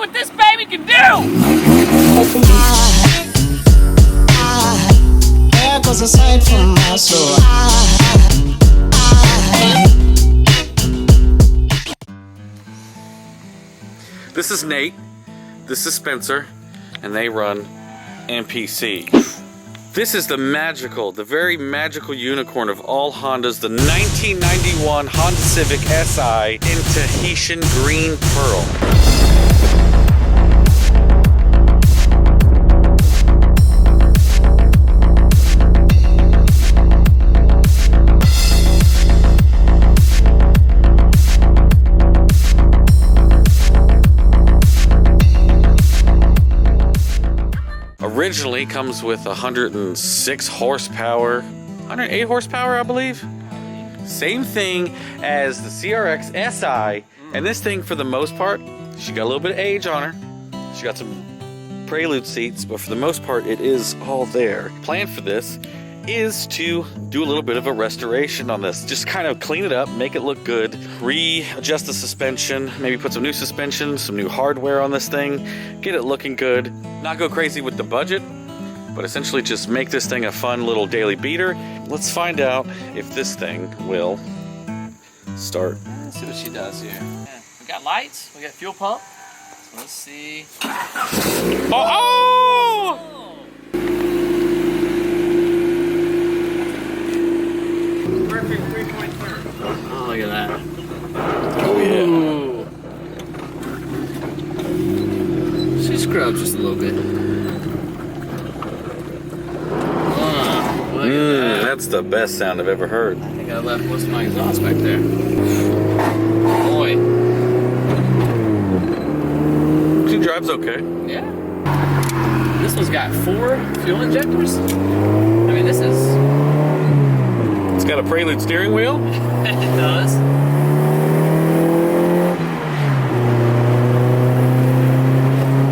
what this baby can do! There goes a sight from my soul. This is Nate, this is Spencer, and they run MPC. This is the very magical unicorn of all Hondas, the 1991 Honda Civic Si in Tahitian green pearl. Originally comes with 106 horsepower, 108 horsepower, I believe. Same thing as the CRX SI, and this thing, for the most part, she got a little bit of age on her. She got some Prelude seats, but for the most part, it is all there. Plan for this is to do a little bit of a restoration on this. Just kind of clean it up, make it look good, readjust the suspension, maybe put some new suspension, some new hardware on this thing, get it looking good. Not go crazy with the budget, but essentially just make this thing a fun little daily beater. Let's find out if this thing will start. Let's see what she does here. Yeah. We got lights, we got fuel pump. So let's see. Oh! Perfect 3.3. Oh, look at that. Oh yeah. Ooh. She scrubs just a little bit. Look at that. That's the best sound I've ever heard. I think I left most of my exhaust back there. Boy. She drives okay. Yeah. This one's got 4 fuel injectors. I mean, this is... It's got a Prelude steering wheel. It does.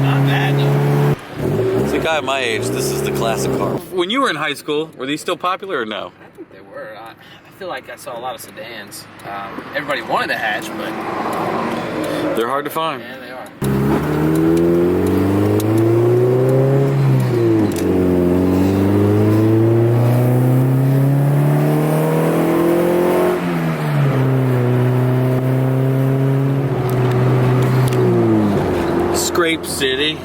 Not bad though. As a guy my age, this is the classic car. When you were in high school, were these still popular or no? I think they were. I feel like I saw a lot of sedans. Everybody wanted a hatch, but They're hard to find. yeah, they are. Scrape City.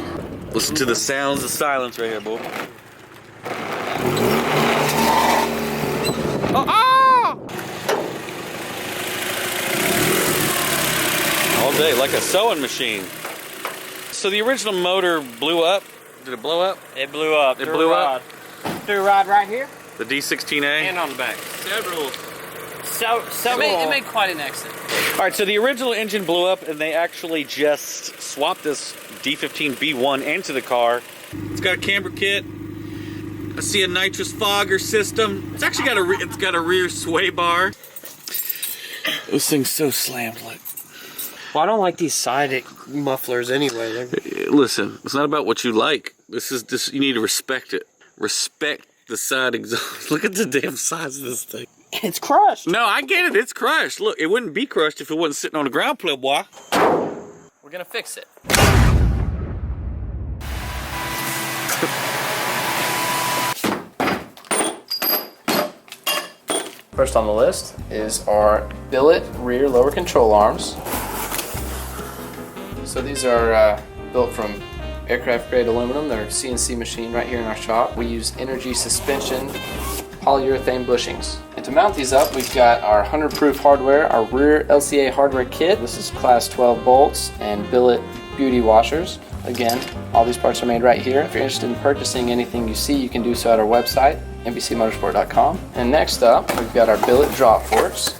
Listen to the sounds of silence right here, boy. Oh, ah! All day, like a sewing machine. So the original motor blew up. Did it blow up? It blew up. It blew up? Through a rod right here The D16A? and on the back. Several. Several. It made quite an exit. All right, so the original engine blew up, and they actually just swapped this D15B1 into the car. It's got a camber kit. I see a nitrous fogger system. It's actually got a rear sway bar. This thing's so slammed. Like, Well, I don't like these side mufflers anyway. listen, it's not about what you like. This. You need to respect it. Respect the side exhaust. Look at the damn size of this thing. It's crushed. No, I get it. It's crushed. Look, it wouldn't be crushed if it wasn't sitting on the ground, playboy. We're gonna fix it. First on the list is our billet rear lower control arms. So these are built from aircraft grade aluminum. They're CNC machined right here in our shop. We use energy suspension polyurethane bushings. And to mount these up, we've got our 100 proof hardware, our rear LCA hardware kit. This is class 12 bolts and billet beauty washers. Again, all these parts are made right here. If you're interested in purchasing anything you see, you can do so at our website, nbcmotorsport.com. And next up, we've got our billet drop forks.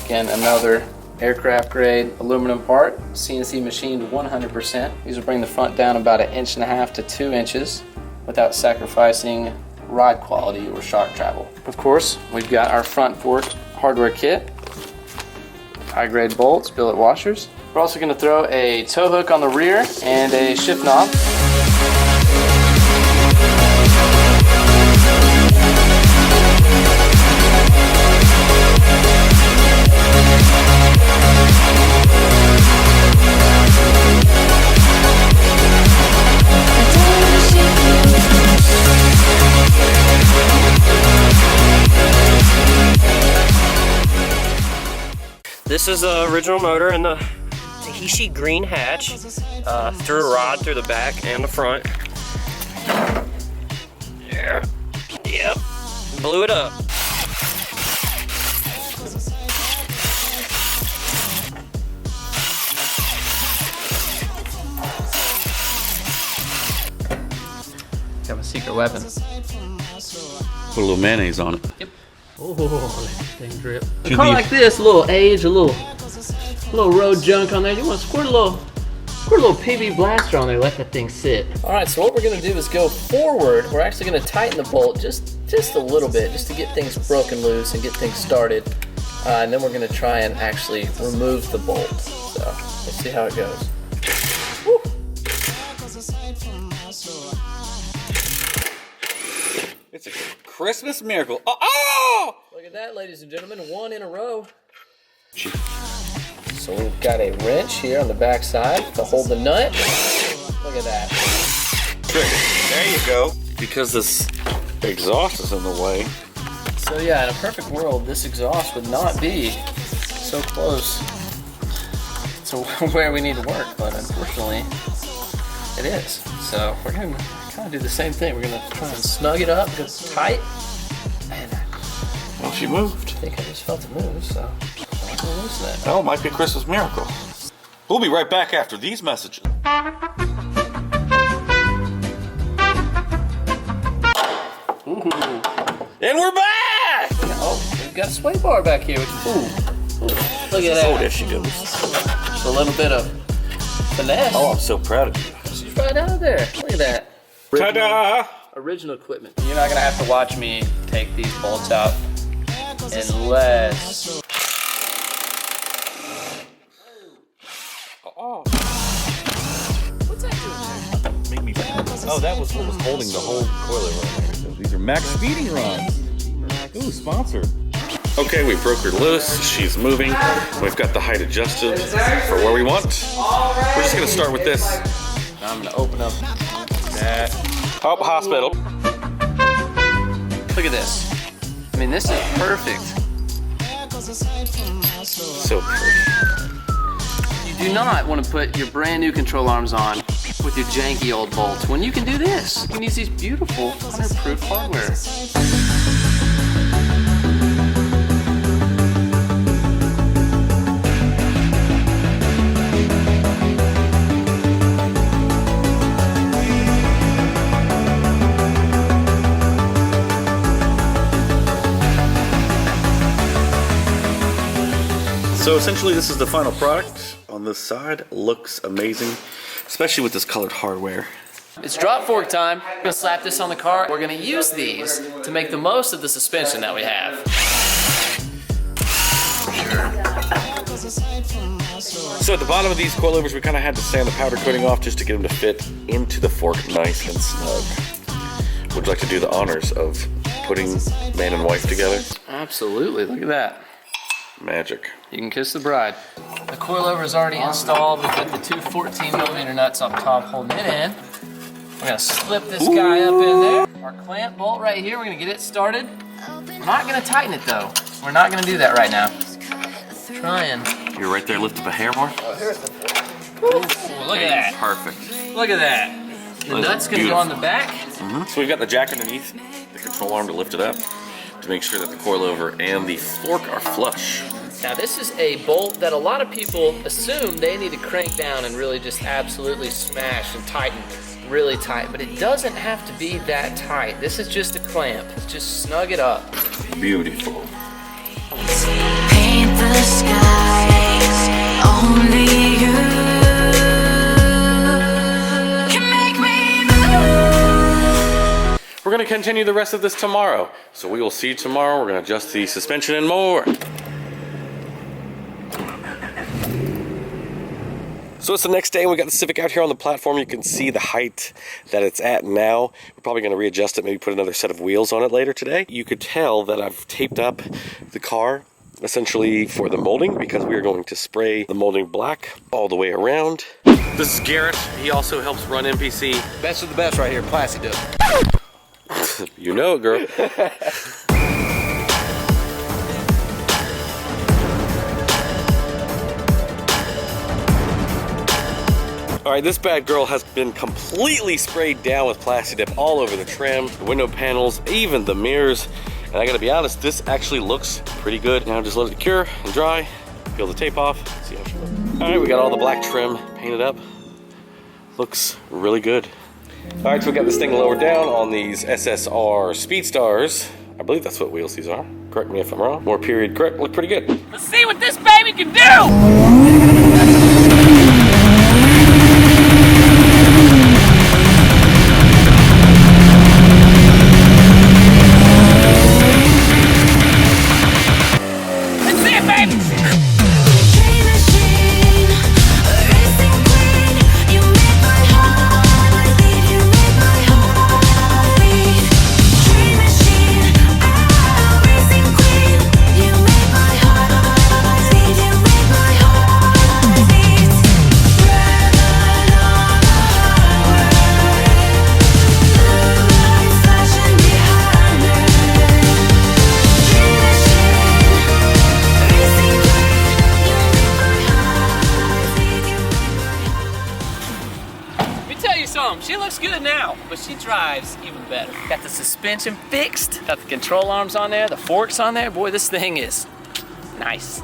Again, another aircraft grade aluminum part, CNC machined 100%. These will bring the front down about 1.5 to 2 inches without sacrificing ride quality or shock travel. Of course, we've got our front fork hardware kit, high grade bolts, billet washers. We're also going to throw a tow hook on the rear and a shift knob. This is the original motor in the Tahishi green hatch. Threw a rod through the back and the front. Yeah. Yep. Blew it up. Got a secret weapon. Put a little mayonnaise on it. Yep. Oh, that thing drip. A car like this, a little age, a little road junk on there. You want to squirt a little PB blaster on there, let that thing sit. All right, so what we're gonna do is go forward. We're actually gonna tighten the bolt just a little bit, just to get things broken loose and get things started. And then we're gonna try and actually remove the bolt. So let's see how it goes. Woo. It's a Christmas miracle. Oh! Look at that, ladies and gentlemen, 1 in a row. So we've got a wrench here on the back side to hold the nut. Look at that. There you go. Because this exhaust is in the way. So yeah, in a perfect world, this exhaust would not be so close to where we need to work, but unfortunately, it is. So we're gonna kind of do the same thing. We're gonna try and snug it up, get it tight. Man, Well, she moved. I think I just felt it move, so I'm gonna loosen it. Oh, might be a Christmas miracle. We'll be right back after these messages. Ooh. And we're back! Oh, we've got a sway bar back here. Ooh. Look at that. Oh, there she goes. Just a little bit of finesse. Oh, I'm so proud of you. She's right out of there. Look at that. Ta-da! Original equipment. You're not gonna have to watch me take these bolts out unless. Oh. What's that doing there? Make me. Oh, that was what was holding the whole coilover right there. These are Max speeding rods. Ooh, sponsored. Okay, we broke her loose. She's moving. We've got the height adjusted for where we want. We're just gonna start with this. Now I'm gonna open up that. Oh, hospital. Look at this. I mean, this is perfect. So pretty. You do not want to put your brand new control arms on with your janky old bolts when you can do this. You can use these beautiful 100-proof hardware. So essentially this is the final product on this side. Looks amazing, especially with this colored hardware. It's drop fork time. We're gonna slap this on the car. We're gonna use these to make the most of the suspension that we have. So at the bottom of these coilovers, we kind of had to sand the powder coating off just to get them to fit into the fork nice and snug. Would you like to do the honors of putting man and wife together? Absolutely, look at that. Magic. You can kiss the bride. The coilover is already installed. We've got the two 14mm nuts up top holding it in. We're gonna slip this guy up in there. Our clamp bolt right here, we're gonna get it started. We're not gonna tighten it though. We're not gonna do that right now. Try and. You're right there, lift up a hair more. Ooh, look at that. Perfect. Look at that. The nut's gonna go on the back. So we've got the jack underneath the control arm to lift it up to make sure that the coilover and the fork are flush. Now this is a bolt that a lot of people assume they need to crank down and really just absolutely smash and tighten really tight, but it doesn't have to be that tight. This is just a clamp. Just snug it up. Beautiful. Paint the skies, only you can make me move. We're going to continue the rest of this tomorrow. So we will see you tomorrow. We're going to adjust the suspension and more. So it's the next day and we got the Civic out here on the platform. You can see the height that it's at now. We're probably going to readjust it, maybe put another set of wheels on it later today. You could tell that I've taped up the car essentially for the molding because we are going to spray the molding black all the way around. This is Garrett. He also helps run MPC. Best of the best right here, Classy does. You know it, girl. All right, this bad girl has been completely sprayed down with plastic dip all over the trim, the window panels, even the mirrors. And I gotta be honest, this actually looks pretty good. Now just let it cure and dry, peel the tape off, see how she looks. All right, we got all the black trim painted up. Looks really good. All right, so we got this thing lowered down on these SSR Speedstars. I believe that's what wheels these are. Correct me if I'm wrong. More period grip, look pretty good. Let's see what this baby can do! She looks good now, but she drives even better. Got the suspension fixed, got the control arms on there, the forks on there. Boy, this thing is nice.